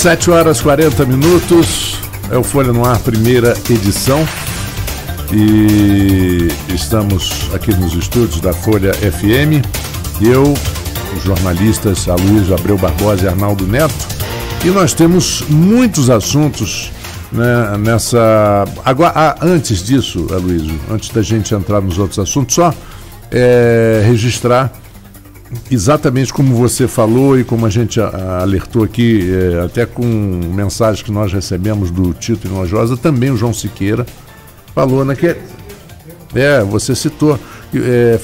7 horas 40 minutos, é o Folha no Ar, primeira edição. E estamos aqui nos estúdios da Folha FM. Eu, os jornalistas Aloysio Abreu Barbosa e Arnaldo Neto. E nós temos muitos assuntos, né, nessa... Agora, antes disso, Aloysio, antes da gente entrar nos outros assuntos, só registrar exatamente como você falou e como a gente alertou aqui, até com mensagens que nós recebemos do Tito Inojosa, também o João Siqueira falou naquele... você citou,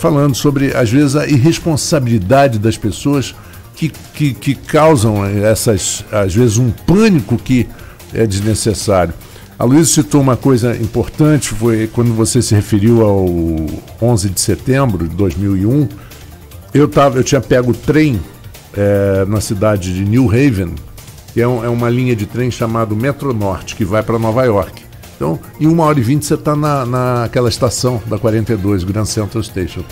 falando sobre, às vezes, a irresponsabilidade das pessoas que causam essas, às vezes, um pânico que é desnecessário. A Luísa citou uma coisa importante, foi quando você se referiu ao 11 de setembro de 2001. Eu tinha pego o trem na cidade de New Haven, que é uma linha de trem chamado Metro Norte, que vai para Nova York. Então, em 1h20 você está naquela estação da 42, Grand Central Station.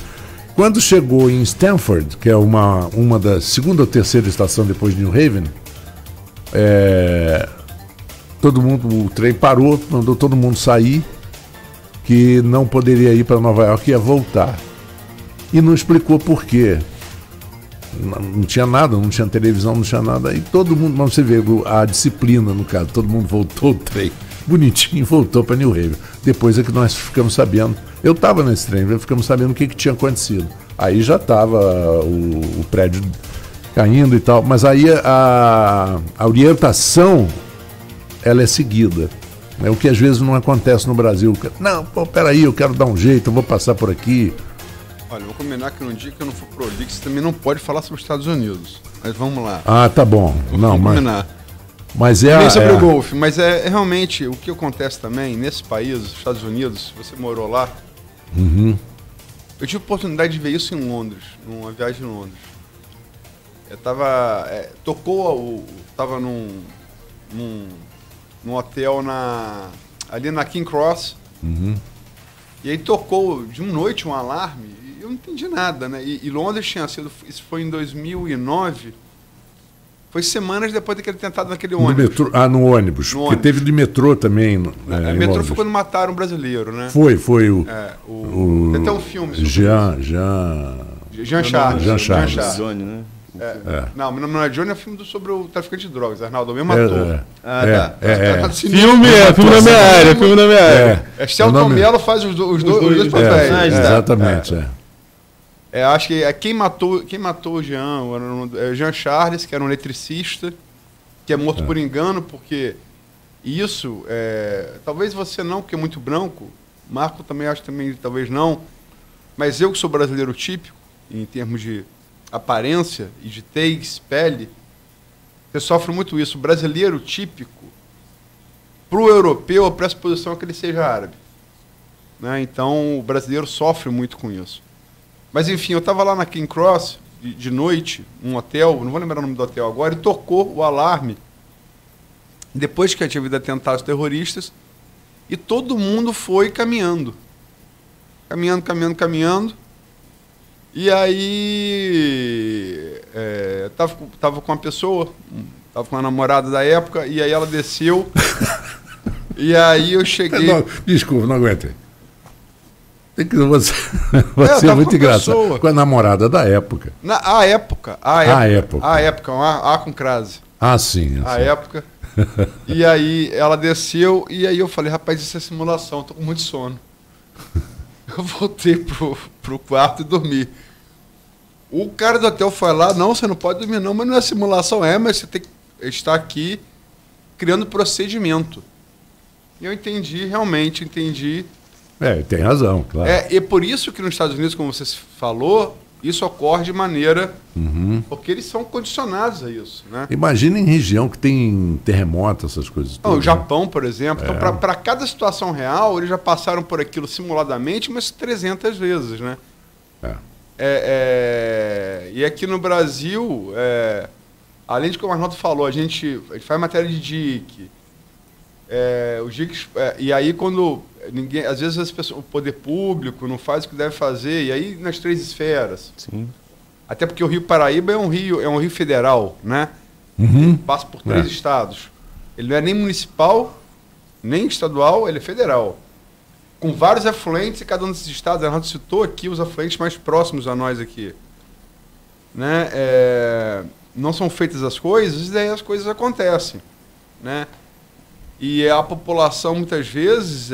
Quando chegou em Stanford, que é uma da segunda ou terceira estação depois de New Haven, o trem parou, mandou todo mundo sair, que não poderia ir para Nova York e ia voltar. E não explicou por quê. Não tinha nada, não tinha televisão, não tinha nada. E todo mundo, mas você vê a disciplina no caso, todo mundo voltou o trem, bonitinho, voltou para New Haven. Depois é que nós ficamos sabendo, eu estava nesse trem, ficamos sabendo o que tinha acontecido. Aí já estava o prédio caindo e tal, mas aí a orientação, ela é seguida. É o que às vezes não acontece no Brasil. Não, peraí, eu quero dar um jeito, eu vou passar por aqui. Olha, vou combinar que num dia que eu não for prolixo, você também não pode falar sobre os Estados Unidos. Mas vamos lá. Ah, tá bom. Vamos combinar. Mas nem sobre o golfe, mas é realmente o que acontece também nesse país, os Estados Unidos, você morou lá. Uhum. Eu tive a oportunidade de ver isso em Londres, numa viagem em Londres. Eu tava num hotel ali na King Cross. Uhum. E aí tocou de noite um alarme. Eu não entendi nada, né? E Londres tinha sido... Isso foi em 2009. Foi semanas depois daquele tentado naquele ônibus. No ônibus. Porque teve de metrô também. Metrô foi quando mataram um brasileiro, né? Foi o... Tem até um filme. Jean Charles. Johnny, né? Não é Johnny, é filme sobre o traficante de drogas. Arnaldo, me matou. Filme da minha área. Celton Mello faz os dois papéis. Exatamente, acho que quem matou o Jean, o Jean Charles, que era um eletricista, que é morto por engano, porque isso, talvez você não, porque é muito branco, Marco também acho também, talvez não, mas eu que sou brasileiro típico, em termos de aparência e de tez, pele, você sofre muito isso. O brasileiro típico, para o europeu, a pressuposição é que ele seja árabe, né? Então, o brasileiro sofre muito com isso. Mas, enfim, eu estava lá na King Cross, de noite, num hotel, não vou lembrar o nome do hotel agora, e tocou o alarme, depois que tinha havido atentados terroristas, e todo mundo foi caminhando. Caminhando. E aí, tava com uma pessoa, tava com uma namorada da época, e aí ela desceu, e aí eu cheguei... Desculpa, não aguentei. Você é muito engraçado. Com a namorada da época. A época. A com crase. Ah, sim. A época. E aí ela desceu, e aí eu falei, rapaz, isso é simulação, tô com muito sono. Eu voltei pro quarto e dormi. O cara do hotel foi lá, não, você não pode dormir não, mas não é simulação, mas você tem que estar aqui criando procedimento. E eu realmente entendi. Tem razão, claro. E por isso que nos Estados Unidos, como você falou, isso ocorre de maneira... Uhum. Porque eles são condicionados a isso, né? Imagina em região que tem terremoto, essas coisas todas. O Japão, por exemplo. Então, para cada situação real, eles já passaram por aquilo simuladamente umas 300 vezes, né? E aqui no Brasil, além de como o Arnaldo falou, a gente faz matéria de DIC. Os DICs, e aí quando... às vezes o poder público não faz o que deve fazer, e aí nas 3 esferas. Sim. Até porque o Rio Paraíba é um rio federal, né? Ele passa por 3 estados. Ele não é nem municipal, nem estadual, ele é federal. Com vários afluentes, e cada um desses estados, a Renato citou aqui os afluentes mais próximos a nós aqui. Né? Não são feitas as coisas, e daí as coisas acontecem. Né? E a população, muitas vezes,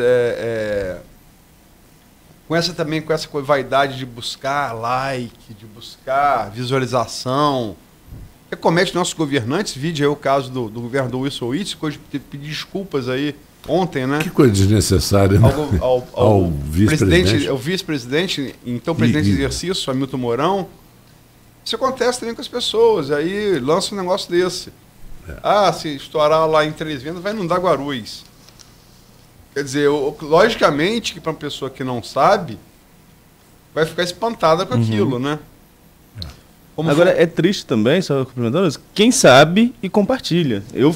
com essa vaidade de buscar like, de buscar visualização, que comete nossos governantes, vide aí o caso do governador Wilson Witzel, que hoje pediu desculpas aí ontem, né? Que coisa desnecessária, né? Ao vice-presidente. Ao vice-presidente, então presidente de exercício, Hamilton Mourão. Isso acontece também com as pessoas, aí lança um negócio desse. Se estourar lá em 3 vendas, vai inundar Guarulhos. Quer dizer, logicamente que para uma pessoa que não sabe, vai ficar espantada com aquilo, né? Agora, é triste também, só complementando isso, quem sabe e compartilha. Eu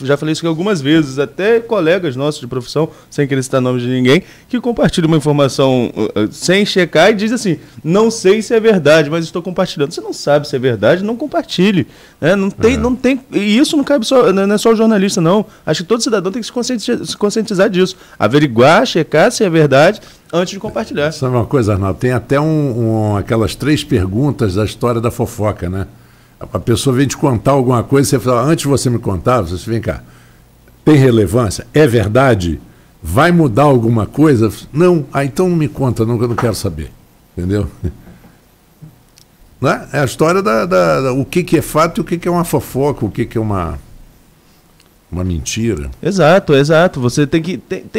já falei isso aqui algumas vezes, até colegas nossos de profissão, sem querer citar nomes de ninguém, que compartilham uma informação sem checar e diz assim, não sei se é verdade, mas estou compartilhando. Você não sabe se é verdade, não compartilhe. Né? Não tem, e isso não cabe só, não é só o jornalista, não. Acho que todo cidadão tem que se conscientizar disso. Averiguar, checar se é verdade, antes de compartilhar. Sabe uma coisa, Arnaldo? Tem até aquelas 3 perguntas da história da fofoca, né? A pessoa vem te contar alguma coisa, você fala, antes de você me contar, você vem cá, tem relevância? É verdade? Vai mudar alguma coisa? Não, então não me conta, não, que eu não quero saber. Entendeu? Né? É a história o que é fato e o que é uma fofoca, o que é uma mentira. Exato. Você tem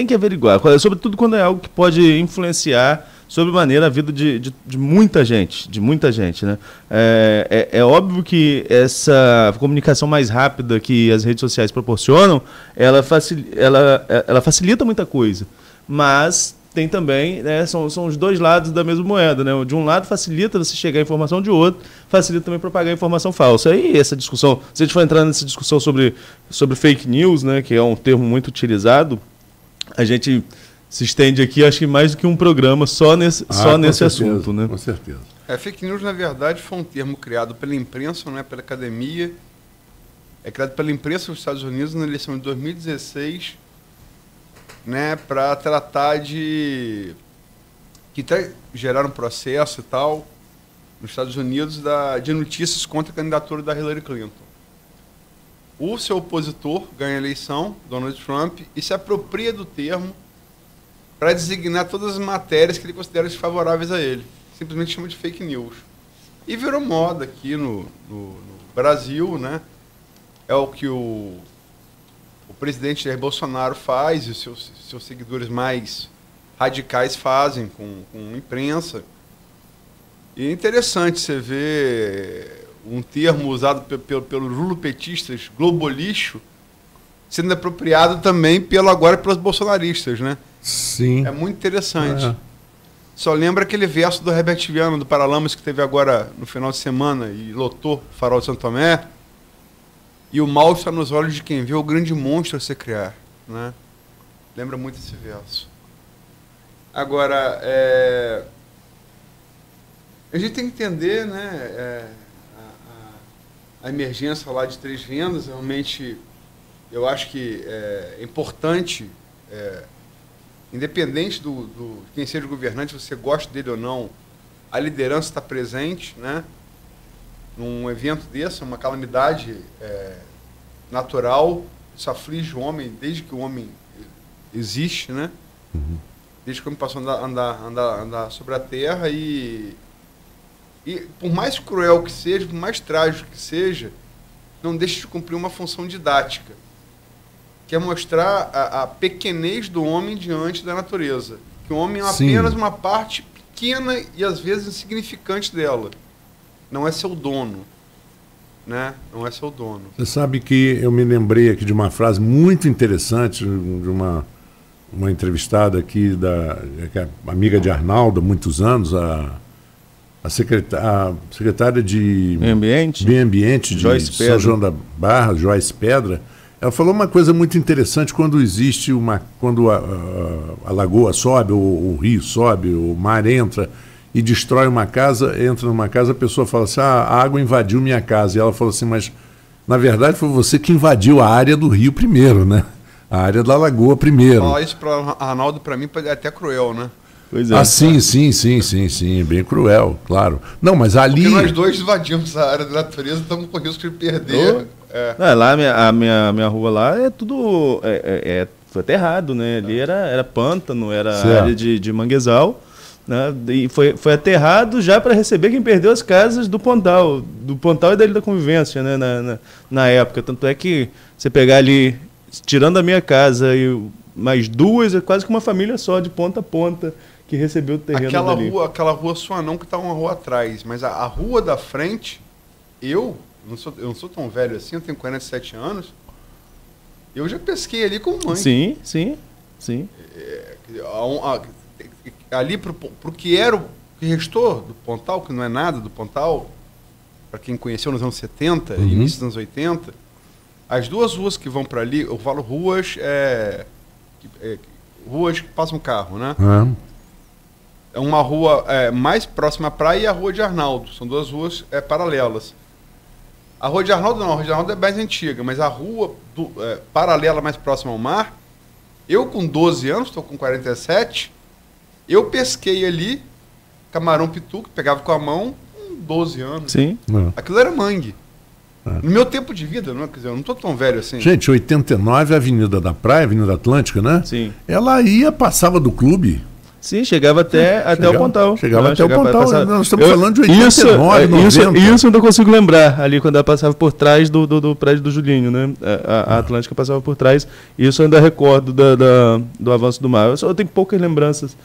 que averiguar, sobretudo quando é algo que pode influenciar sobremaneira a vida de muita gente, né? É óbvio que essa comunicação mais rápida que as redes sociais proporcionam, ela facilita muita coisa, mas tem também, né, são os 2 lados da mesma moeda, né? De um lado facilita você chegar à informação, de outro facilita também propagar a informação falsa. E essa discussão, se a gente for entrar nessa discussão sobre fake news, né, que é um termo muito utilizado, a gente se estende aqui, acho que mais do que um programa só nesse assunto, né? Com certeza. Fake news, na verdade, foi um termo criado pela imprensa, não é pela academia. É criado pela imprensa dos Estados Unidos na eleição de 2016, né, para tratar de gerar um processo e tal nos Estados Unidos de notícias contra a candidatura da Hillary Clinton. O seu opositor ganha a eleição, Donald Trump, e se apropria do termo para designar todas as matérias que ele considera desfavoráveis a ele. Simplesmente chama de fake news. E virou moda aqui no Brasil, né? É o que o presidente Jair Bolsonaro faz e os seus seguidores mais radicais fazem com a imprensa. E é interessante você ver um termo usado pelos lulopetistas, globolixo, sendo apropriado também agora pelos bolsonaristas, né? Sim. É muito interessante. Só lembra aquele verso do Herbert Viana, do Paralamas, que teve agora no final de semana e lotou o Farol de Santo Tomé. E o mal está nos olhos de quem vê o grande monstro a se criar. Né? Lembra muito esse verso. Agora, a gente tem que entender, né, a emergência lá de 3 vendas. Realmente, eu acho que é importante, independente de quem seja o governante, você gosta dele ou não, a liderança está presente, né? Num evento desse, uma calamidade natural, isso aflige o homem desde que o homem existe, né? Uhum. Desde que o homem passou a andar sobre a terra e por mais cruel que seja, por mais trágico que seja, não deixa de cumprir uma função didática, que é mostrar a pequenez do homem diante da natureza. Que o homem é apenas uma parte pequena e às vezes insignificante dela. Não é seu dono, né? Não é seu dono. Você sabe que eu me lembrei aqui de uma frase muito interessante de uma entrevistada aqui, que é amiga de Arnaldo há muitos anos, a secretária de Meio Ambiente de São João da Barra, Joyce Pedra. Ela falou uma coisa muito interessante: quando a lagoa sobe, o rio sobe, o mar entra e destrói uma casa, entra numa casa, a pessoa fala assim, a água invadiu minha casa. E ela falou assim, mas Na verdade, foi você que invadiu a área do rio primeiro, né? A área da lagoa primeiro. Falar isso para Arnaldo, para mim, é até cruel, né? Pois é. Ah, sim, bem cruel, claro. Não, mas ali... Porque nós dois invadimos a área da natureza, estamos com risco de perder. Lá a minha rua lá é tudo... foi aterrado, né? Ali era pântano, era área de manguezal, né? E foi aterrado já para receber quem perdeu as casas do Pontal e da Ilha da Convivência, né? Na época. Tanto é que você pegar ali, tirando a minha casa e mais duas, é quase que uma família só, de ponta a ponta, que recebeu o terreno dali. Aquela rua Suanão que está uma rua atrás, mas a rua da frente, eu não sou tão velho assim, eu tenho 47 anos, eu já pesquei ali com mãe. Sim. Ali pro que era o que restou do Pontal, que não é nada do Pontal, para quem conheceu nos anos 70, início dos anos 80, as duas ruas que vão para ali, eu falo ruas ruas que passam carro, né? É uma rua mais próxima à praia e a Rua de Arnaldo. São duas ruas paralelas. A Rua de Arnaldo não, a Rua de Arnaldo é mais antiga, mas a rua paralela mais próxima ao mar, eu com 12 anos, estou com 47, eu pesquei ali camarão pitu, que pegava com a mão, com 12 anos. Sim. Aquilo era mangue. No meu tempo de vida, não, quer dizer, eu não estou tão velho assim. Gente, 89, a Avenida da Praia, Avenida Atlântica, né? Sim. Ela passava do clube. Sim, chegava até o Pontal. Chegava até o Pontal. Nós estamos falando de 89, 90. Isso eu ainda consigo lembrar, ali quando ela passava por trás do prédio do Julinho, né? A Atlântica passava por trás. Isso eu ainda recordo do avanço do mar. Eu tenho poucas lembranças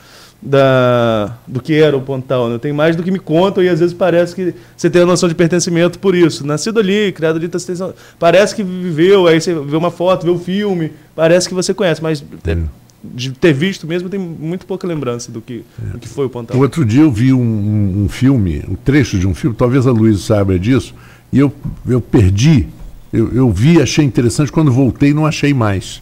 do que era o Pontal, né? Tem mais do que me contam e às vezes parece que você tem a noção de pertencimento por isso. Nascido ali, criado ali, parece que viveu, aí você vê uma foto, vê o filme, parece que você conhece, mas... de ter visto mesmo, tem muito pouca lembrança do que foi o Pontal. O outro dia eu vi um filme, um trecho de um filme, talvez a Luísa saiba disso, e eu perdi, eu vi, achei interessante, quando voltei não achei mais.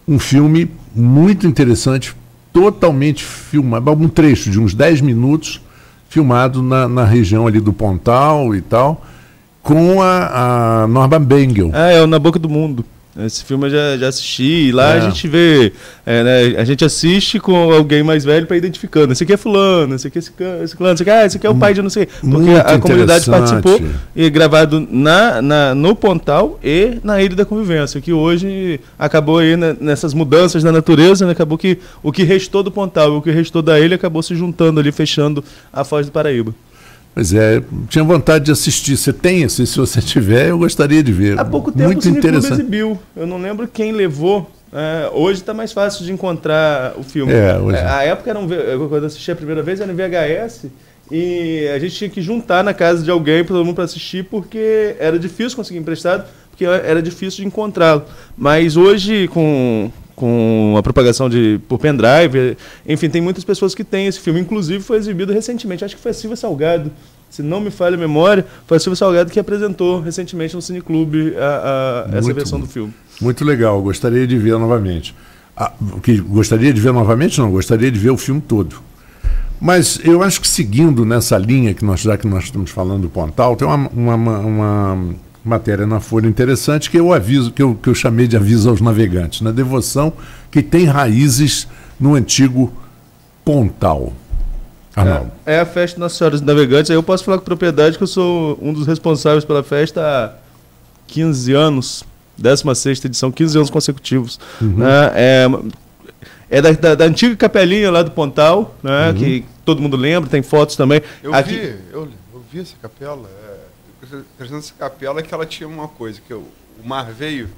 Um filme muito interessante, totalmente filmado, um trecho de uns 10 minutos, filmado na região ali do Pontal e tal, com a Norma Bengel. É o Na Boca do Mundo. Esse filme eu já assisti, e lá a gente vê, né, a gente assiste com alguém mais velho para identificando, esse aqui é fulano, esse aqui é esse fulano, esse aqui é o pai de não sei, porque a comunidade participou e gravado no Pontal e na Ilha da Convivência, que hoje acabou aí nessas mudanças na natureza, né, acabou que o que restou do Pontal e o que restou da ilha acabou se juntando ali, fechando a Foz do Paraíba. Pois tinha vontade de assistir. Você tem esse? Se você tiver, eu gostaria de ver. Há pouco tempo muito o Cine Clube interessante. exibiu. Eu não lembro quem levou. Hoje está mais fácil de encontrar o filme. A época, quando eu assisti a primeira vez, era em VHS. E a gente tinha que juntar na casa de alguém, todo mundo para assistir, porque era difícil conseguir emprestado, porque era difícil de encontrá-lo. Mas hoje, com a propagação por pendrive, enfim, tem muitas pessoas que têm esse filme. Inclusive foi exibido recentemente, acho que foi a Silvia Salgado, se não me falha a memória, foi a Silvia Salgado que apresentou recentemente no Cine Clube essa versão do filme. Muito legal, gostaria de ver novamente. Gostaria de ver novamente? Não, gostaria de ver o filme todo. Mas eu acho que seguindo nessa linha, já que nós estamos falando do Pontal, tem uma matéria na Folha interessante que eu chamei de aviso aos navegantes, na devoção que tem raízes no antigo Pontal. É a festa Nossa Senhora dos Navegantes. Aí eu posso falar com propriedade que eu sou um dos responsáveis pela festa há 15 anos, 16ª edição, 15 anos consecutivos. Da antiga capelinha lá do Pontal, né, que todo mundo lembra, tem fotos também. Eu vi essa capela. Essa capela é que ela tinha uma coisa, que o mar veio,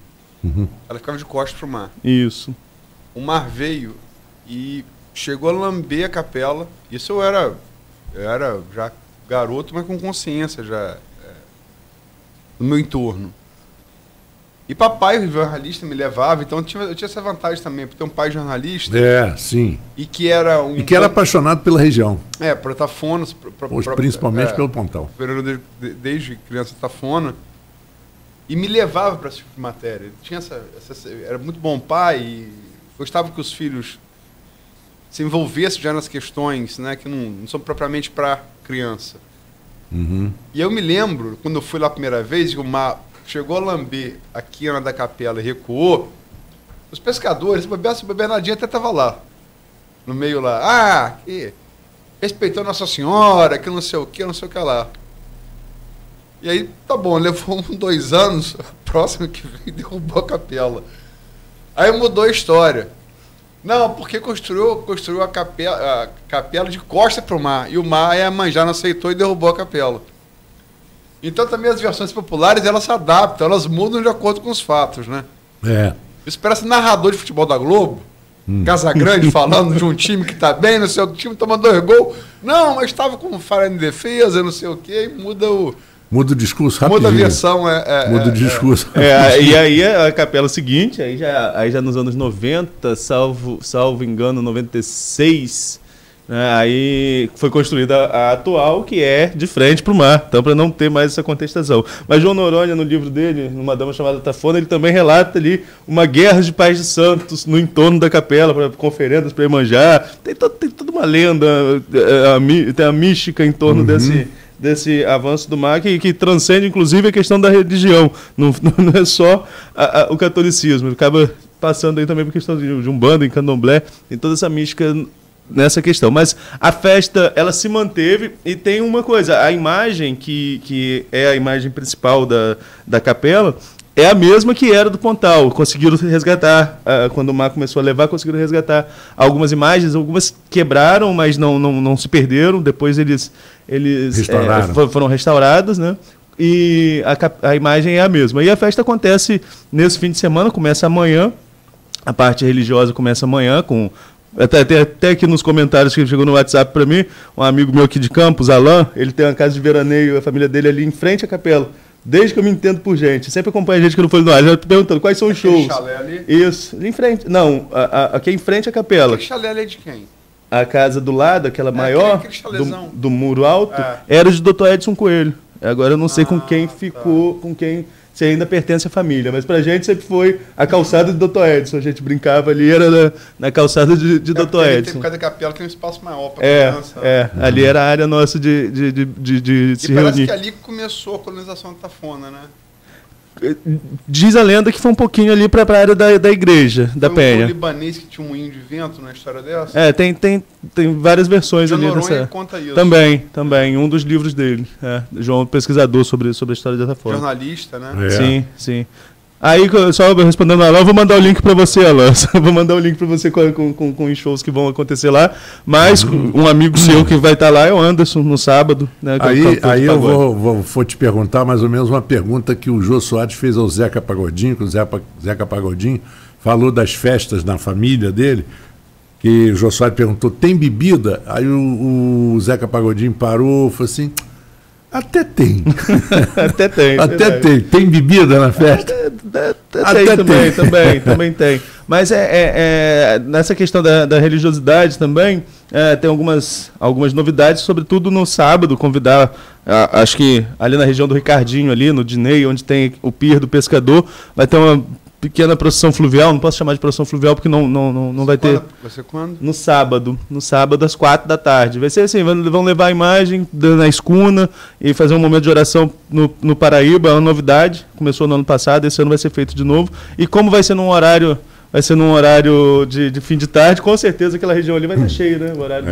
ela ficava de costas para o mar. Isso. O mar veio e chegou a lamber a capela. Isso eu era já garoto, mas com consciência já no meu entorno. E papai, o jornalista, me levava, então eu tinha essa vantagem também, por ter um pai jornalista. Sim. E que era apaixonado pela região. Por Tafona. Principalmente pelo Pontal. Desde criança Tafona. E me levava para esse tipo de matéria. Ele tinha era muito bom pai, e gostava que os filhos se envolvessem já nas questões, né, que não são propriamente para criança. E eu me lembro, quando eu fui lá a primeira vez, o mar chegou a lamber a quina da capela e recuou, os pescadores, se Bernardinho até estava lá, no meio lá, que respeitou Nossa Senhora, que não sei o que lá. E aí, tá bom, levou 2 anos, próximo que vem, derrubou a capela. Aí mudou a história. Não, porque construiu a capela de costa para o mar. E o mar, a Iemanjá não aceitou e derrubou a capela. Então também as versões populares, elas se adaptam, elas mudam de acordo com os fatos, né? Isso parece narrador de futebol da Globo, Casagrande falando de um time que está bem, não sei o que, o time tomando 2 gols. Não, mas estava com falha em defesa, não sei o que, e muda o discurso rapidinho. Muda a versão, Muda o discurso. E aí a capela seguinte, aí já nos anos 90, salvo engano, 96, né, aí foi construída a atual, que é de frente para o mar, então para não ter mais essa contestação. Mas João Noronha, no livro dele, numa dama chamada Tafona, ele também relata ali uma guerra de pais de santos no entorno da capela, para conferendas, para Iemanjá. Tem toda uma lenda, tem a mística em torno desse avanço do mar que transcende, inclusive, a questão da religião. Não é só o catolicismo. Acaba passando aí também por questão de Umbanda, em Candomblé, tem toda essa mística nessa questão. Mas a festa, ela se manteve, e tem uma coisa, a imagem que é a imagem principal da capela é a mesma que era do Pontal. Conseguiram resgatar, quando o mar começou a levar, conseguiram resgatar algumas imagens, algumas quebraram, mas não se perderam. Depois eles foram restauradas, né? E a imagem é a mesma. E a festa acontece nesse fim de semana, começa amanhã, a parte religiosa começa amanhã, com... Até aqui nos comentários que chegou no WhatsApp para mim, um amigo meu aqui de Campos, Alain, ele tem uma casa de veraneio, a família dele ali em frente à capela. Desde que eu me entendo por gente, sempre acompanha a gente que não foi no ar, já perguntando quais são os shows. Chalé ali? Isso, ali em frente. Não, aqui em frente à capela. Aquele chalé ali é de quem? A casa do lado, aquela maior, do muro alto, era de Dr. Edson Coelho. Agora eu não sei com quem ficou, com quem se ainda pertence à família, mas pra gente sempre foi a calçada de Dr. Edson. A gente brincava ali, era na calçada de Dr. Edson. Por causa da capela tem um espaço maior para criança. Ali era a área nossa de se reunir. Parece que ali começou a colonização da Tafona, né? Diz a lenda que foi um pouquinho ali para a área da igreja, da Penha. Um libanês que tinha um moinho de vento na história dessa? Tem várias versões ali nessa. Conta isso. Também, um dos livros dele. João, pesquisador sobre a história dessa forma. Jornalista, né? Sim. Aí, só respondendo a Alain, eu vou mandar o link para você, Alain. Vou mandar o link para você com os shows que vão acontecer lá. Mas um amigo seu que vai estar lá é o Anderson, no sábado. Né, aí eu vou te perguntar mais ou menos uma pergunta que o Jô Soares fez ao Zeca Pagodinho, que o Zeca Pagodinho falou das festas na família dele, que o Jô Soares perguntou, tem bebida? Aí o Zeca Pagodinho parou e falou assim... Até tem. Até tem. Tem bebida na festa? Também tem. Mas nessa questão da religiosidade também, tem algumas novidades, sobretudo no sábado, convidar, acho que ali na região do Ricardinho, ali no Dinei, onde tem o Pier do Pescador, vai ter uma pequena procissão fluvial, não posso chamar de procissão fluvial porque não vai ter. Vai ser quando? No sábado às 4 da tarde. Vai ser assim, vão levar a imagem na escuna e fazer um momento de oração no Paraíba, é uma novidade, começou no ano passado, esse ano vai ser feito de novo. E como vai ser num horário de fim de tarde, com certeza aquela região ali vai estar cheia, né? O horário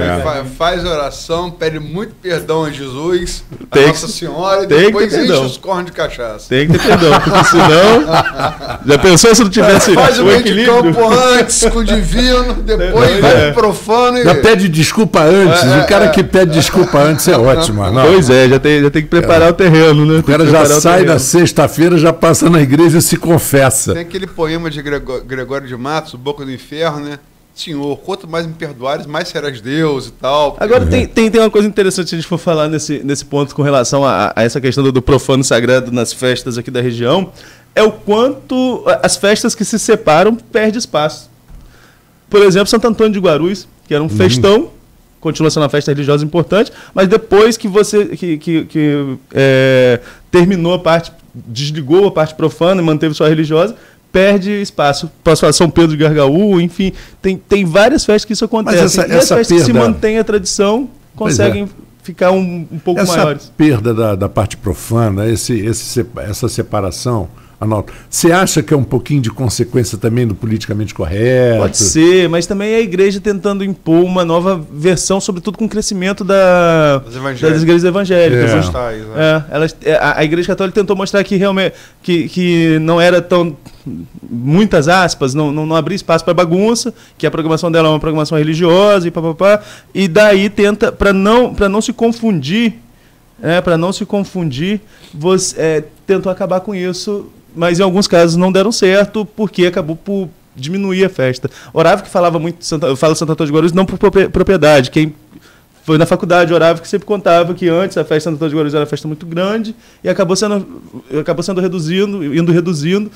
faz oração, pede muito perdão a Jesus, a Nossa Senhora, e depois enche os cornos de cachaça. Tem que ter perdão, porque senão... Já pensou se não tivesse faz o meio de campo antes com o divino, depois vai pro profano e... Já pede desculpa antes, o cara que pede desculpa antes é ótimo. Não. Pois já tem que preparar o terreno, né? O cara já sai na sexta-feira, já passa na igreja e se confessa. Tem aquele poema de Gregório de Matos, o Boca do Inferno, né? Senhor, quanto mais me perdoares, mais serás Deus e tal. Agora tem uma coisa interessante se a gente for falar nesse ponto com relação a essa questão do profano sagrado nas festas aqui da região, é o quanto as festas que se separam perdem espaço. Por exemplo, Santo Antônio de Guarulhos, que era um festão, continua sendo uma festa religiosa importante, mas depois que você terminou a parte, desligou a parte profana e manteve sua religiosa, perde espaço. Posso falar São Pedro de Gargaú, enfim, tem várias festas que isso acontece. Mas essa festas perda... que se mantém a tradição conseguem ficar um pouco maiores. Essa perda da parte profana, essa separação, Arnaldo, você acha que é um pouquinho de consequência também do politicamente correto? Pode ser, mas também é a igreja tentando impor uma nova versão, sobretudo com o crescimento das igrejas evangélicas. A igreja católica tentou mostrar que realmente que não era tão, muitas aspas, não abria espaço para bagunça, que a programação dela é uma programação religiosa e daí tenta, para não se confundir, você tentou acabar com isso, mas em alguns casos não deram certo, porque acabou por diminuir a festa. Orávio que falava muito, eu falo Santo Antônio de Guarulhos não por propriedade, quem foi na faculdade, Orávio que sempre contava que antes a festa de Santo Antônio de Guarulhos era uma festa muito grande e acabou sendo reduzindo,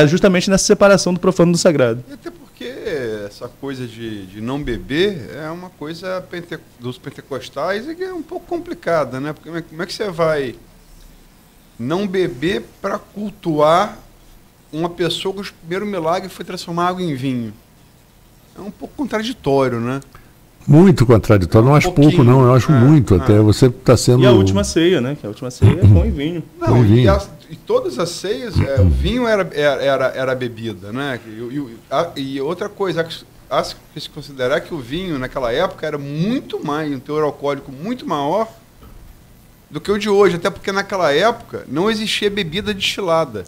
justamente nessa separação do profano do sagrado. E até porque essa coisa de não beber é uma coisa dos pentecostais e que é um pouco complicada, né? Porque como é que você vai não beber para cultuar uma pessoa cujo primeiro milagre foi transformar água em vinho? É um pouco contraditório, né? Muito contraditório. Não acho pouco, não. Eu acho muito. Até você está sendo... E a última ceia, né? Que a última ceia é pão e vinho. Não, e todas as ceias, o vinho era a bebida, né? E outra coisa, há que se considerar que o vinho, naquela época, era muito mais, um teor alcoólico muito maior do que o de hoje. Até porque, naquela época, não existia bebida destilada.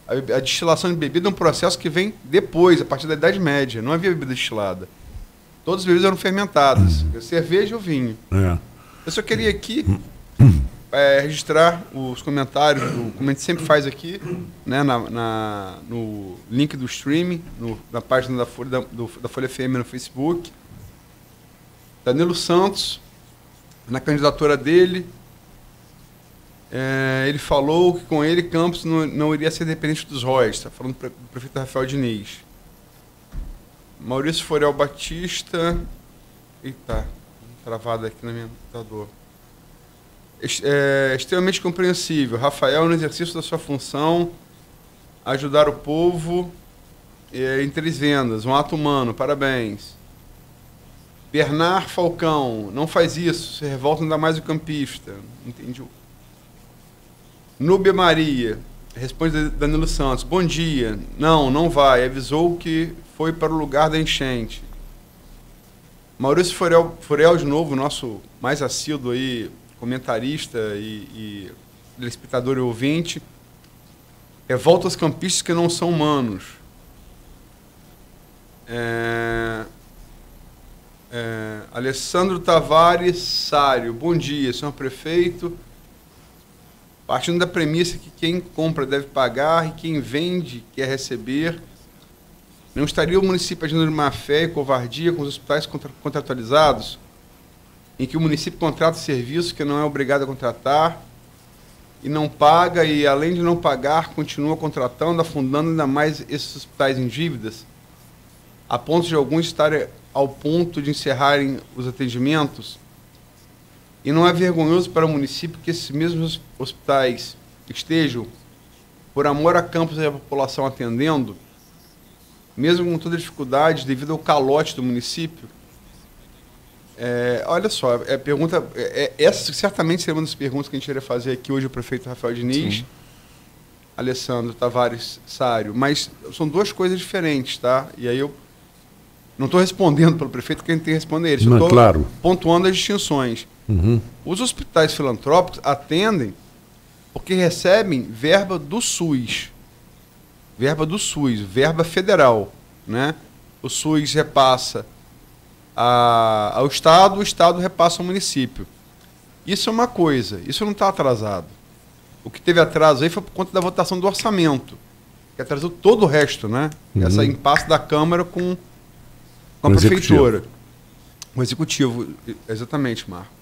A destilação de bebida é um processo que vem depois, a partir da Idade Média. Não havia bebida destilada. Todas as bebidas eram fermentadas. Cerveja ou vinho. Eu só queria aqui registrar os comentários, como a gente sempre faz aqui, né, no link do streaming, na página da Folha FM no Facebook. Danilo Santos, na candidatura dele, ele falou que com ele Campos não iria ser dependente dos royalties. Está falando do prefeito Rafael Diniz. Maurício Forel Batista. Eita, travado aqui na minha computador. Extremamente compreensível. Rafael, no exercício da sua função, ajudar o povo em 3 vendas. Um ato humano, parabéns. Bernard Falcão, não faz isso, se revolta ainda mais o campista. Entendi. Núbia Maria, responde Danilo Santos. Bom dia. Não vai. Avisou que foi para o lugar da enchente. Maurício Forel de novo, nosso mais assíduo aí, comentarista e telespectador e ouvinte. Revolta aos campistas que não são humanos. Alessandro Tavares Sário. Bom dia, senhor prefeito. Partindo da premissa que quem compra deve pagar e quem vende quer receber, não estaria o município agindo de má fé e covardia com os hospitais contratualizados, em que o município contrata serviço que não é obrigado a contratar e não paga e, além de não pagar, continua contratando, afundando ainda mais esses hospitais em dívidas, a ponto de alguns estarem ao ponto de encerrarem os atendimentos? E não é vergonhoso para o município que esses mesmos hospitais estejam, por amor a Campos e a população atendendo, mesmo com toda a dificuldade devido ao calote do município? Olha só, essa certamente seria uma das perguntas que a gente iria fazer aqui hoje ao prefeito Rafael Diniz, sim. Alessandro Tavares Sário, mas são 2 coisas diferentes, tá? E aí eu não estou respondendo pelo prefeito, quem tem que responder ele. Eu estou pontuando as distinções. Os hospitais filantrópicos atendem porque recebem verba do SUS. Verba federal, né? O SUS repassa ao Estado, o Estado repassa ao município. Isso é uma coisa, isso não está atrasado. O que teve atraso aí foi por conta da votação do orçamento, que atrasou todo o resto, né? Essa impasse da Câmara com a Prefeitura. O Executivo, exatamente, Marco.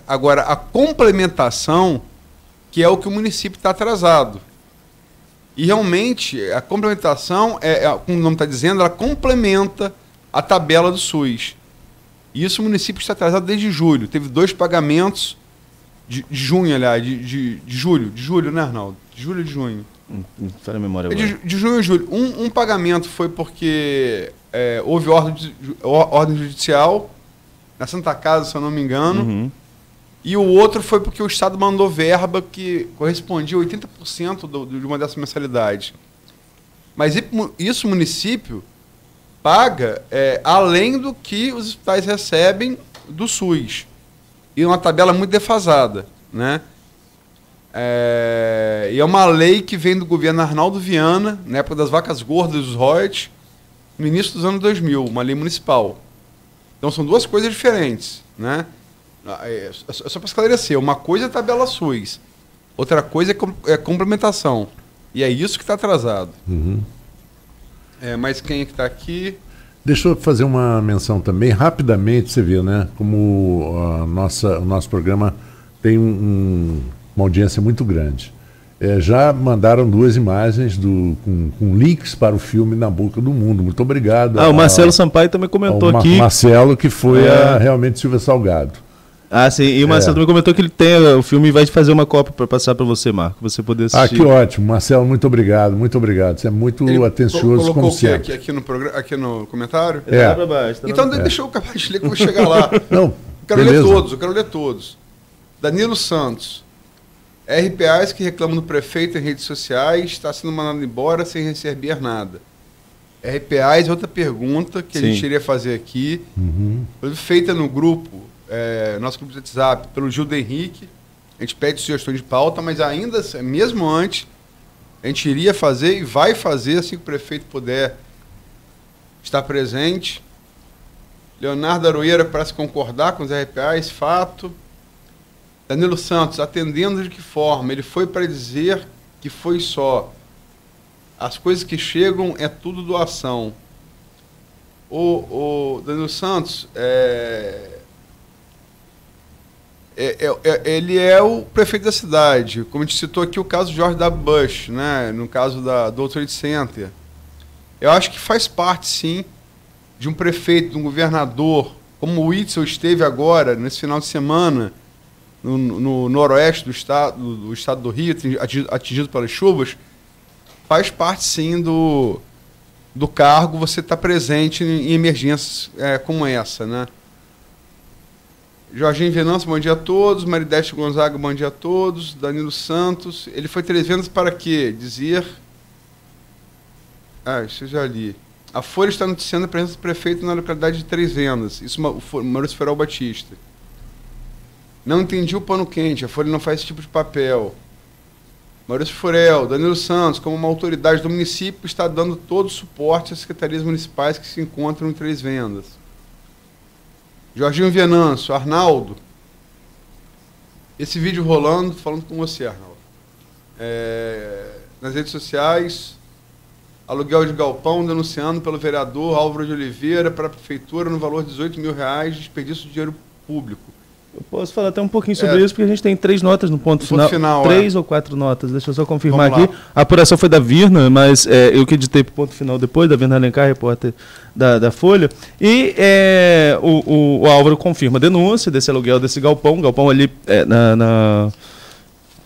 Agora, a complementação, que é o que o município está atrasado. E realmente, a complementação, como o nome está dizendo, ela complementa a tabela do SUS. E isso o município está atrasado desde julho. Teve 2 pagamentos de junho, aliás, de julho, né, Arnaldo? De julho e de junho. Não está na memória agora. De junho e julho. Um pagamento foi porque houve ordem judicial na Santa Casa, se eu não me engano. E o outro foi porque o Estado mandou verba que correspondia a 80% de uma dessas mensalidades. Mas isso o município paga além do que os hospitais recebem do SUS. E uma tabela muito defasada, né? E é uma lei que vem do governo Arnaldo Viana, na época das vacas gordas dos royalties, no início dos anos 2000, uma lei municipal. Então são duas coisas diferentes, né? Só para esclarecer, uma coisa é tabela SUS, outra coisa é complementação. E é isso que está atrasado. Mas quem é que está aqui? Deixa eu fazer uma menção também, rapidamente, você viu, né? Como o nosso programa tem uma audiência muito grande. Já mandaram 2 imagens com links para o filme Na Boca do Mundo. Muito obrigado. O Marcelo Sampaio também comentou aqui. Marcelo, que foi realmente Silvia Salgado. Sim, e o Marcelo também comentou que ele tem o filme e vai fazer uma cópia para passar para você, Marco, você poder assistir. Que ótimo. Marcelo, muito obrigado, muito obrigado. Você é muito atencioso, como sempre. Aqui no programa, aqui no comentário? Tá para baixo. Então deixa eu acabar de ler que eu vou chegar lá. Não, eu quero ler todos. Danilo Santos. RPAs que reclamam do prefeito em redes sociais está sendo mandado embora sem receber nada. RPAs é outra pergunta que a gente iria fazer aqui. Foi feita no grupo, nosso grupo de WhatsApp, pelo Gildo Henrique. A gente pede sugestões de pauta, mas ainda, mesmo antes, a gente iria fazer e vai fazer assim que o prefeito puder estar presente. Leonardo Aroeira parece concordar com os RPAs, fato. Danilo Santos, atendendo de que forma? Ele foi para dizer que foi só. As coisas que chegam é tudo doação. O Danilo Santos, ele é o prefeito da cidade. Como a gente citou aqui o caso de George W. Bush, né? No caso do World Trade Center. Eu acho que faz parte, sim, de um prefeito, de um governador, como o Witzel esteve agora, nesse final de semana, no noroeste do estado do Rio, atingido pelas chuvas, faz parte, sim, do cargo você estar presente em emergências como essa, né? Jorginho Venâncio, bom dia a todos. Maridete Gonzaga, bom dia a todos. Danilo Santos, ele foi 3 vendas para quê? Dizer... isso eu já li. A Folha está noticiando a presença do prefeito na localidade de 3 vendas. Isso, Maurício Ferol Batista. Não entendi o pano quente, a Folha não faz esse tipo de papel. Maurício Furel, Danilo Santos, como uma autoridade do município, está dando todo o suporte às secretarias municipais que se encontram em 3 vendas. Jorginho Venâncio, Arnaldo, esse vídeo rolando, falando com você, Arnaldo. Nas redes sociais, aluguel de galpão denunciando pelo vereador Álvaro de Oliveira para a prefeitura no valor de R$18 mil, desperdício de dinheiro público. Eu posso falar até um pouquinho sobre isso, porque a gente tem 3 notas no ponto final. 3 ou 4 notas, deixa eu só confirmar aqui. A apuração foi da Virna, mas eu que editei para o ponto final depois, da Virna Alencar, repórter da Folha. E o Álvaro confirma a denúncia desse aluguel desse galpão ali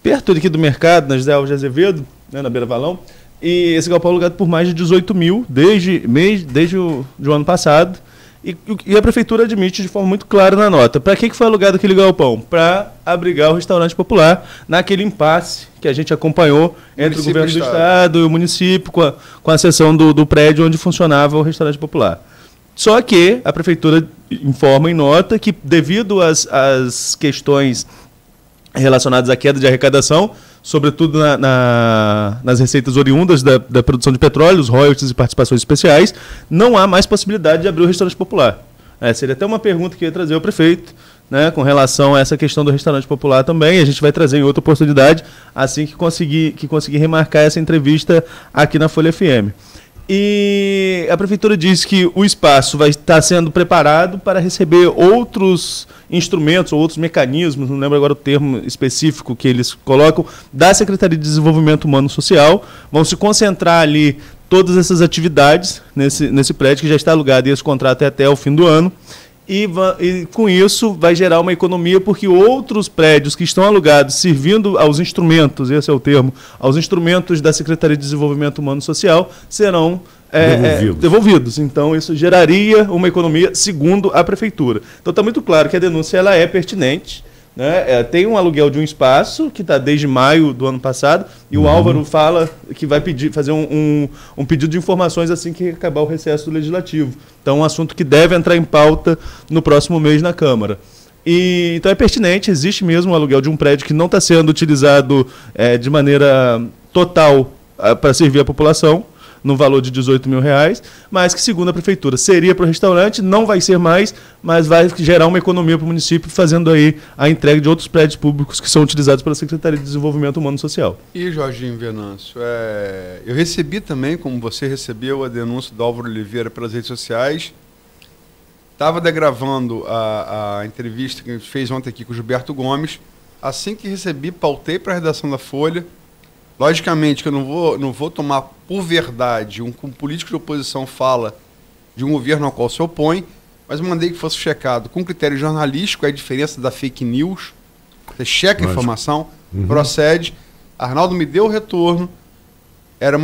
perto aqui do mercado, na José Alves de Azevedo, né, na Beira Valão. E esse galpão é alugado por mais de 18 mil desde o ano passado. E a prefeitura admite de forma muito clara na nota. Para que foi alugado aquele galpão? Para abrigar o restaurante popular naquele impasse que a gente acompanhou entre o governo do estado e o município com a cessão do prédio onde funcionava o restaurante popular. Só que a prefeitura informa em nota que, devido às questões relacionadas à queda de arrecadação, sobretudo nas receitas oriundas da produção de petróleo, os royalties e participações especiais, não há mais possibilidade de abrir o restaurante popular. Seria até uma pergunta que eu ia trazer ao prefeito, né, com relação a essa questão do restaurante popular também. A gente vai trazer em outra oportunidade, assim que conseguir remarcar essa entrevista aqui na Folha FM. E a prefeitura diz que o espaço vai estar sendo preparado para receber outros instrumentos ou outros mecanismos, não lembro agora o termo específico que eles colocam, da Secretaria de Desenvolvimento Humano e Social. Vão se concentrar ali todas essas atividades nesse prédio que já está alugado e esse contrato é até o fim do ano. E com isso vai gerar uma economia, porque outros prédios que estão alugados servindo aos instrumentos, esse é o termo, aos instrumentos da Secretaria de Desenvolvimento Humano e Social, serão devolvidos. Então, isso geraria uma economia, segundo a prefeitura. Então, está muito claro que a denúncia ela é pertinente. Né? Tem um aluguel de um espaço que está desde maio do ano passado e o Álvaro fala que vai fazer um pedido de informações assim que acabar o recesso do Legislativo. Então, um assunto que deve entrar em pauta no próximo mês na Câmara. Então é pertinente, existe mesmo um aluguel de um prédio que não está sendo utilizado de maneira total para servir a população, no valor de R$18 mil, mas que, segundo a prefeitura, seria para o restaurante, não vai ser mais, mas vai gerar uma economia para o município, fazendo aí a entrega de outros prédios públicos que são utilizados pela Secretaria de Desenvolvimento Humano e Social. E, Jorginho Venâncio, eu recebi também, como você recebeu, a denúncia do Álvaro Oliveira pelas redes sociais. Estava gravando a entrevista que a gente fez ontem aqui com o Gilberto Gomes. Assim que recebi, pautei para a redação da Folha. Logicamente que eu não vou tomar por verdade um político de oposição fala de um governo ao qual se opõe, mas mandei que fosse checado com critério jornalístico, a diferença da fake news. Você checa a informação, procede. Arnaldo me deu o retorno. Era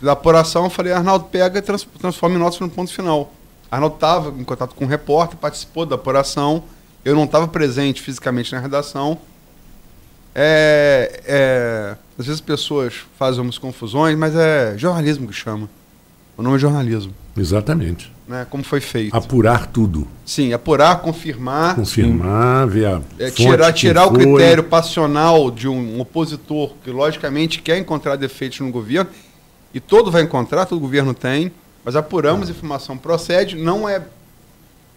da apuração, eu falei, Arnaldo, pega e transforma em notas no ponto final. Arnaldo estava em contato com um repórter, participou da apuração. Eu não estava presente fisicamente na redação. Às vezes as pessoas fazem umas confusões, mas é jornalismo que chama. O nome é jornalismo. Exatamente. Né? Como foi feito. Apurar tudo. Sim, apurar, confirmar. Confirmar, ver a tirar o critério passional de um opositor que, logicamente, quer encontrar defeitos no governo, e todo vai encontrar, todo governo tem, mas apuramos, a informação procede, não é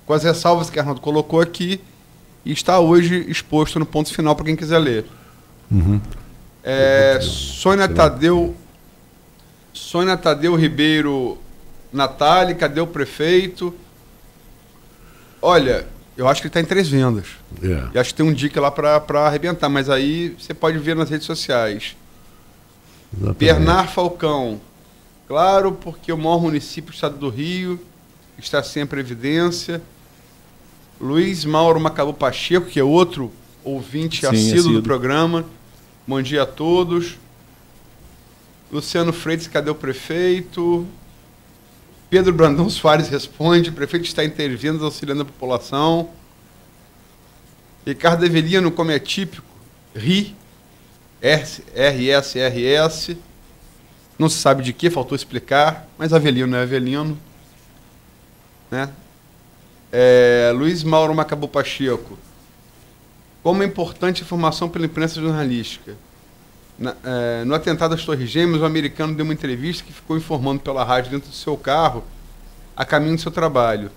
com as ressalvas que a Arnaldo colocou aqui, e está hoje exposto no ponto final para quem quiser ler. Sônia Tadeu Ribeiro Natália, cadê o prefeito? Olha, eu acho que ele está em 3 vendas. E acho que tem um dica lá para arrebentar, mas aí você pode ver nas redes sociais. Exatamente. Bernard Falcão, claro, porque o maior município do estado do Rio está sempre em evidência. Luiz Mauro Macabu Pacheco, que é outro ouvinte assíduo do programa. Bom dia a todos. Luciano Freitas, cadê o prefeito? Pedro Brandão Soares responde, o prefeito está intervindo, auxiliando a população. Ricardo Avelino, como é típico, RSRS. Não se sabe de que, faltou explicar, mas Avelino é Avelino. Né? Luiz Mauro Macabu Pacheco. Como é importante a informação pela imprensa jornalística. No atentado às Torres Gêmeas, o americano deu uma entrevista que ficou informando pela rádio dentro do seu carro a caminho do seu trabalho.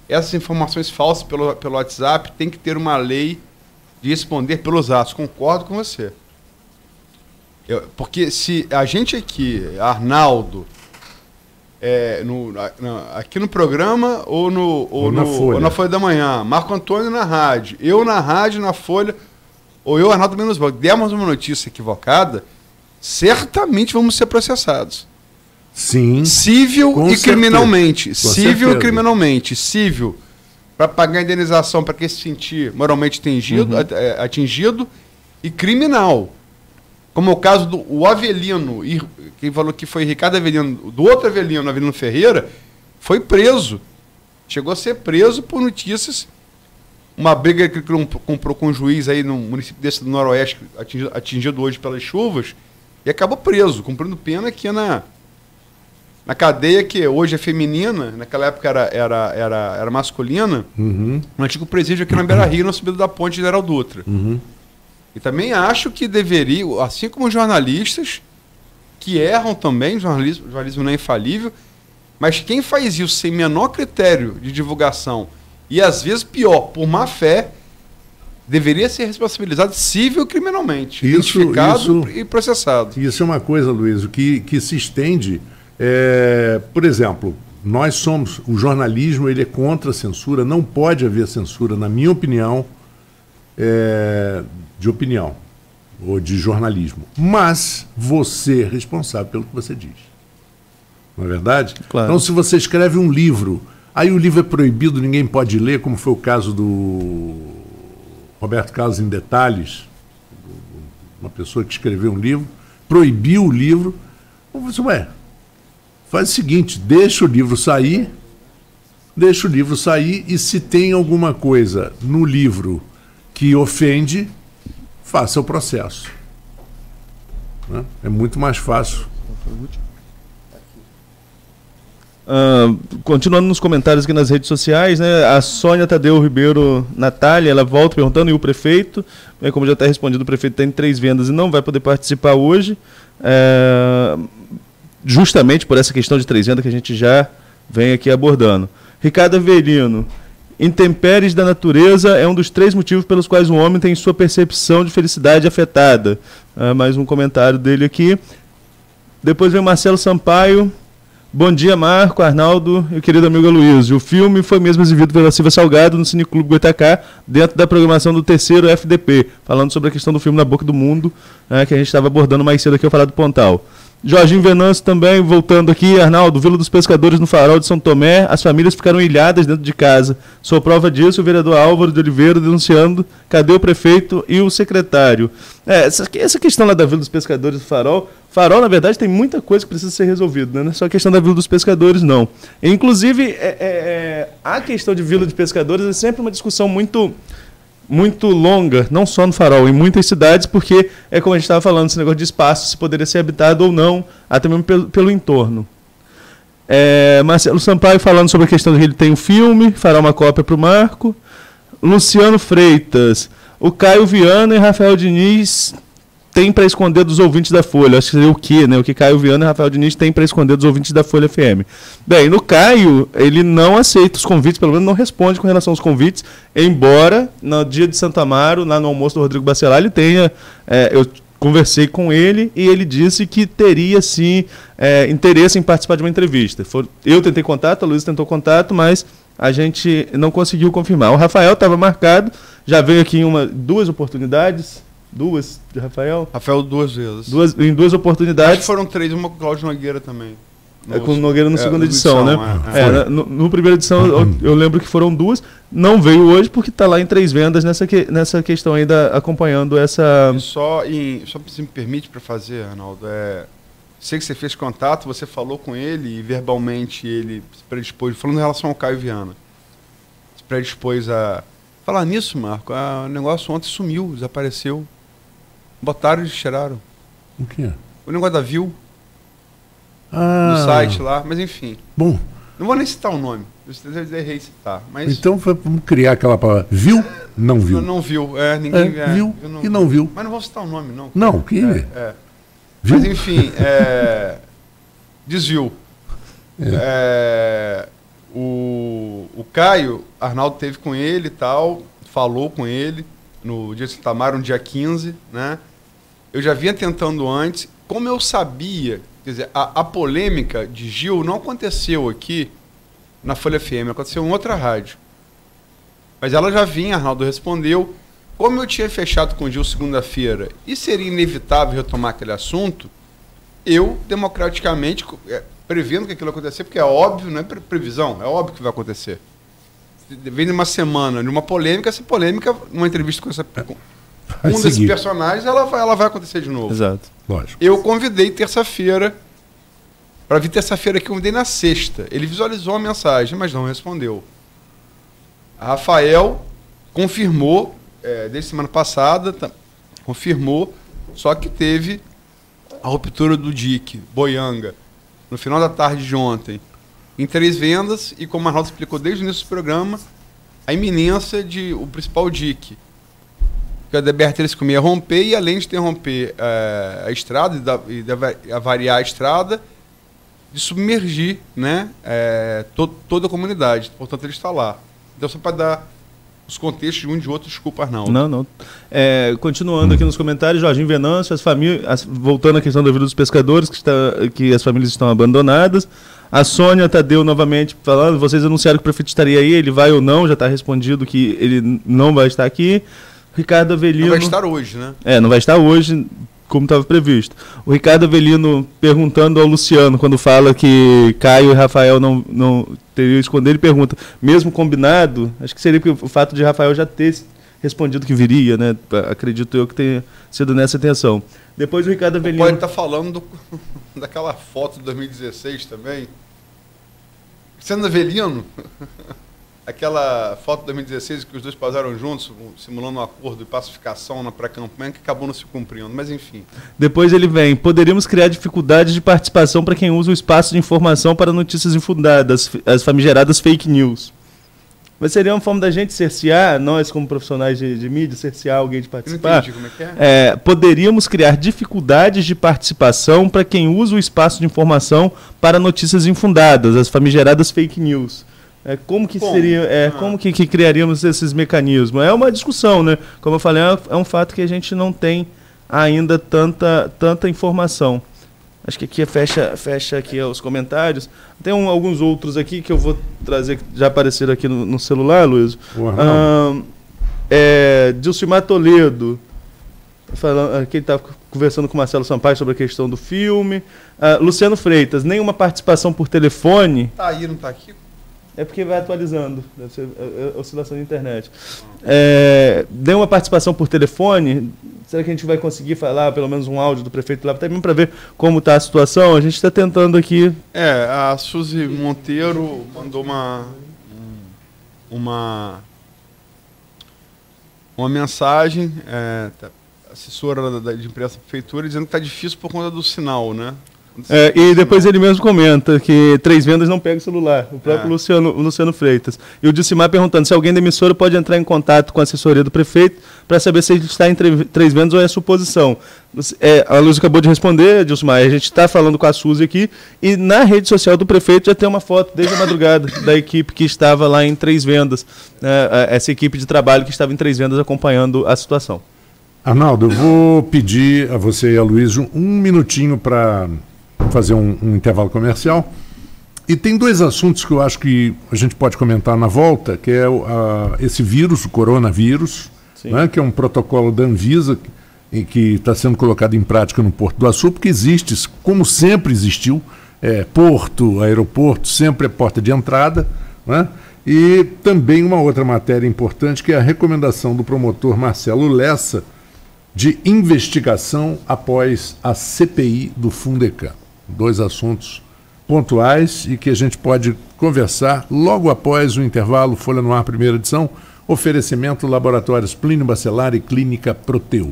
Essas informações falsas pelo WhatsApp tem que ter uma lei de responder pelos atos. Concordo com você. Porque se a gente aqui, Arnaldo, aqui no programa ou na Folha da Manhã, Marco Antônio na rádio, eu na rádio, na Folha, ou eu, Arnaldo Menos Bloco, demos uma notícia equivocada, certamente vamos ser processados. Sim. Civil e criminalmente. Civil e criminalmente. Civil, para pagar a indenização para quem se sentir moralmente atingido, e criminal. Como é o caso do Avelino, quem falou que foi Ricardo Avelino, do outro Avelino, Avelino Ferreira, foi preso. Chegou a ser preso por notícias. Uma briga que ele comprou com um juiz aí no município desse do Noroeste, atingido hoje pelas chuvas, e acabou preso, cumprindo pena aqui na cadeia, que hoje é feminina, naquela época era masculina, no antigo presídio aqui na Beira-Rio, na subida da ponte General Dutra. E também acho que deveria, assim como jornalistas, que erram também, jornalismo não é infalível, mas quem faz isso sem menor critério de divulgação, e às vezes pior, por má fé, deveria ser responsabilizado civil e criminalmente, identificado e processado. Isso é uma coisa, Luiz, que se estende. Por exemplo, o jornalismo ele é contra a censura, não pode haver censura, na minha opinião, de opinião ou de jornalismo. Mas você é responsável pelo que você diz. Não é verdade? Claro. Então, se você escreve um livro, aí o livro é proibido, ninguém pode ler, como foi o caso do Roberto Carlos em Detalhes, uma pessoa que escreveu um livro, proibiu o livro. Ué, faz o seguinte, deixa o livro sair e se tem alguma coisa no livro que ofende, faça o processo. Né? É muito mais fácil. Continuando nos comentários aqui nas redes sociais, né, a Sônia Tadeu Ribeiro Natália, ela volta perguntando, e o prefeito, como já está respondido, o prefeito tem 3 vendas e não vai poder participar hoje, justamente por essa questão de 3 vendas que a gente já vem aqui abordando. Ricardo Avelino, intempéries da natureza é um dos 3 motivos pelos quais o homem tem sua percepção de felicidade afetada. Mais um comentário dele aqui. Depois vem Marcelo Sampaio. Bom dia, Marco, Arnaldo e o querido amigo Aloysio. O filme foi mesmo exibido pela Silvia Salgado no Cineclube Goitacá, dentro da programação do 3º FDP, falando sobre a questão do filme Na Boca do Mundo, que a gente estava abordando mais cedo aqui ao falar do Pontal. Jorginho Venâncio também, voltando aqui, Arnaldo, Vila dos Pescadores no Farol de São Tomé, as famílias ficaram ilhadas dentro de casa. Sou prova disso, o vereador Álvaro de Oliveira denunciando, cadê o prefeito e o secretário? Essa questão lá da Vila dos Pescadores do Farol, na verdade, tem muita coisa que precisa ser resolvida, né? Não é só a questão da Vila dos Pescadores, não. Inclusive, a questão de Vila de Pescadores é sempre uma discussão muito longa, não só no Farol, em muitas cidades, porque é como a gente estava falando, esse negócio de espaço, se poderia ser habitado ou não, até mesmo pelo entorno. Marcelo Sampaio falando sobre a questão de que ele tem um filme, fará uma cópia para o Marco. Luciano Freitas, o Caio Viana e Rafael Diniz tem para esconder dos ouvintes da Folha. Acho que seria o quê, né? O que Caio Viana e Rafael Diniz tem para esconder dos ouvintes da Folha FM. Bem, no Caio, ele não aceita os convites, pelo menos não responde com relação aos convites, embora no dia de Santo Amaro, lá no almoço do Rodrigo Bacelar, ele tenha... eu conversei com ele e ele disse que teria, sim, interesse em participar de uma entrevista. Eu tentei contato, a Luísa tentou contato, mas a gente não conseguiu confirmar. O Rafael estava marcado, já veio aqui em 2 oportunidades... 2 de Rafael? Rafael 2 vezes. Em 2 oportunidades. Acho que foram 3, uma com o Cláudio Nogueira também. Com o Nogueira na segunda edição, né? No primeira edição eu lembro que foram 2. Não veio hoje porque está lá em 3 vendas nessa questão ainda acompanhando essa... E só se me permite para fazer, Arnaldo, sei que você fez contato, você falou com ele e verbalmente ele se predispôs, falando em relação ao Caio Viana, se predispôs a... Falar nisso, Marco, o negócio ontem sumiu, desapareceu. Botaram e tiraram. O quê? O negócio da Viu. Do site lá, mas enfim. Bom. Não vou nem citar o nome. Eu errei citar. Mas... Então vamos criar aquela palavra. Viu? Não viu. Não viu. Ninguém viu e não viu. Mas não vou citar o nome, não. Não, que. Viu? Mas enfim, desviou. O Caio, Arnaldo teve com ele e tal, falou com ele no dia de Santo Amaro, no dia 15, né? Eu já vinha tentando antes, como eu sabia, quer dizer, a polêmica de Gil não aconteceu aqui na Folha FM, aconteceu em outra rádio. Mas ela já vinha, Arnaldo respondeu. Como eu tinha fechado com o Gil segunda-feira e seria inevitável retomar aquele assunto, eu, democraticamente, prevendo que aquilo ia acontecer, porque é óbvio, não é previsão, é óbvio que vai acontecer. Vem de uma semana, de uma polêmica, essa polêmica, numa entrevista com um desses personagens, ela vai acontecer de novo. Exato. Lógico. Eu convidei terça-feira, para vir terça-feira aqui, eu convidei na sexta. Ele visualizou a mensagem, mas não respondeu. A Rafael confirmou, desde semana passada, confirmou, só que teve a ruptura do DIC, Boianga, no final da tarde de ontem, em 3 vendas, e como a Arnaldo explicou desde o início do programa, a iminência de o principal DIC, que a DBR-356 ia romper, e além de interromper a estrada e avariar a estrada, de submergir, né, toda a comunidade. Portanto, ele está lá. Então, só para dar os contextos de um e de outro, desculpa, Arnaldo. Não. Continuando aqui nos comentários, Jorginho Venâncio, voltando à questão da Vila dos Pescadores, que as famílias estão abandonadas. A Sônia Tadeu novamente falando, vocês anunciaram que o prefeito estaria aí, ele vai ou não, já está respondido que ele não vai estar aqui. Ricardo Avelino... Não vai estar hoje, né? Não vai estar hoje, como estava previsto. O Ricardo Avelino perguntando ao Luciano, quando fala que Caio e Rafael não teriam escondido, ele pergunta, mesmo combinado, acho que seria porque o fato de Rafael já ter respondido que viria, né? Acredito eu que tenha sido nessa intenção. Depois o Ricardo Avelino... Pode estar falando daquela foto de 2016 também. Sendo Avelino, aquela foto de 2016 que os dois passaram juntos, simulando um acordo de pacificação na pré-campanha que acabou não se cumprindo, mas enfim. Depois ele vem, poderíamos criar dificuldades de participação para quem usa o espaço de informação para notícias infundadas, as famigeradas fake news. Mas seria uma forma da gente cercear, nós como profissionais de mídia, cercear alguém de participar. Não entendi como é que é. Poderíamos criar dificuldades de participação para quem usa o espaço de informação para notícias infundadas, as famigeradas fake news. Como que seria, como que criaríamos esses mecanismos? É uma discussão, né? Como eu falei, é um fato que a gente não tem ainda tanta informação. Acho que aqui fecha aqui os comentários. Tem alguns outros aqui que eu vou trazer, que já apareceram aqui no celular, Luiz. Dilcimar Toledo, falando, aqui ele estava conversando com o Marcelo Sampaio sobre a questão do filme. Luciano Freitas, nenhuma participação por telefone. Tá aí, não tá aqui? É porque vai atualizando, deve ser oscilação de internet. Nenhuma participação por telefone. Será que a gente vai conseguir falar pelo menos um áudio do prefeito lá, até mesmo para ver como está a situação? A gente está tentando aqui. A Suzy Monteiro mandou uma mensagem, assessora de imprensa da prefeitura, dizendo que está difícil por conta do sinal, né? E depois ele mesmo comenta que 3 vendas não pega o celular, o próprio Luciano Freitas. E o Dilcimar perguntando se alguém da emissora pode entrar em contato com a assessoria do prefeito para saber se ele está em 3 vendas ou é suposição. A Luz acabou de responder, Dilcimar, a gente está falando com a Suzy aqui, e na rede social do prefeito já tem uma foto desde a madrugada da equipe que estava lá em 3 vendas, essa equipe de trabalho que estava em 3 vendas acompanhando a situação. Arnaldo, eu vou pedir a você e a Luiz um minutinho para fazer um intervalo comercial. E tem 2 assuntos que eu acho que a gente pode comentar na volta, que é esse vírus, o coronavírus, né, que é um protocolo da Anvisa que está sendo colocado em prática no Porto do Açu, porque existe, como sempre existiu, porto, aeroporto, sempre é porta de entrada, né? E também uma outra matéria importante, que é a recomendação do promotor Marcelo Lessa de investigação após a CPI do Fundecam. 2 assuntos pontuais e que a gente pode conversar logo após o intervalo. Folha no Ar, primeira edição. Oferecimento Laboratórios Plínio Bacelar e Clínica Proteus.